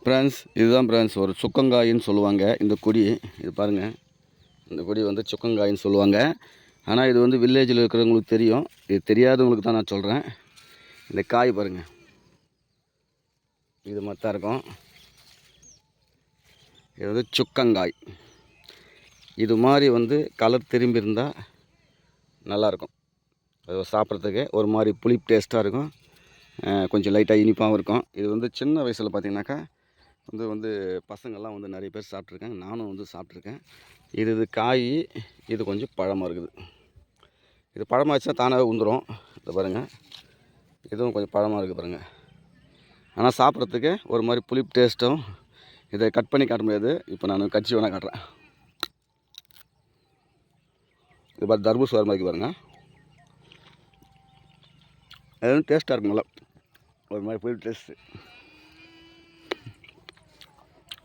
Friends, இதுதான் friends ஒரு சுக்கங்காயின்னு சொல்லுவாங்க இந்த கொடி. இது பாருங்கள், இந்த கொடி வந்து சுக்கங்காயின்னு சொல்லுவாங்க. ஆனால் இது வந்து வில்லேஜில் இருக்கிறவங்களுக்கு தெரியும், இது தெரியாதவங்களுக்கு தான் நான் சொல்கிறேன். இந்த காய் பாருங்கள், இது மாதிரி தான் இருக்கும். இது வந்து சுக்கங்காய். இது மாதிரி வந்து கலர் திரும்பி இருந்தால் நல்லாயிருக்கும். அது சாப்பிட்றதுக்கு ஒரு மாதிரி புளிப்பு டேஸ்ட்டாக இருக்கும், கொஞ்சம் லைட்டாக இனிப்பாகவும் இருக்கும். இது வந்து சின்ன வயசில் பார்த்திங்கனாக்கா வந்து பசங்கள்லாம் வந்து நிறைய பேர் சாப்பிட்ருக்கேன், நானும் வந்து சாப்பிட்ருக்கேன். இது காய், இது கொஞ்சம் பழமாக இருக்குது. இது பழமாச்சுன்னா தானாகவே உந்துடும். இதை பாருங்கள், இதுவும் கொஞ்சம் பழமாக இருக்குது பாருங்கள். ஆனால் சாப்பிட்றதுக்கு ஒரு மாதிரி புளிப்பு டேஸ்ட்டும். இதை கட் பண்ணி காட்ட முடியாது, இப்போ நான் கடிச்சு வேணால் காட்டுறேன். இது பார்த்து தர்பூஸ் வர மாதிரி பாருங்கள். அது வந்து டேஸ்ட்டாக இருக்கும், நல்லா ஒரு மாதிரி புளிப்பு டேஸ்ட்டு.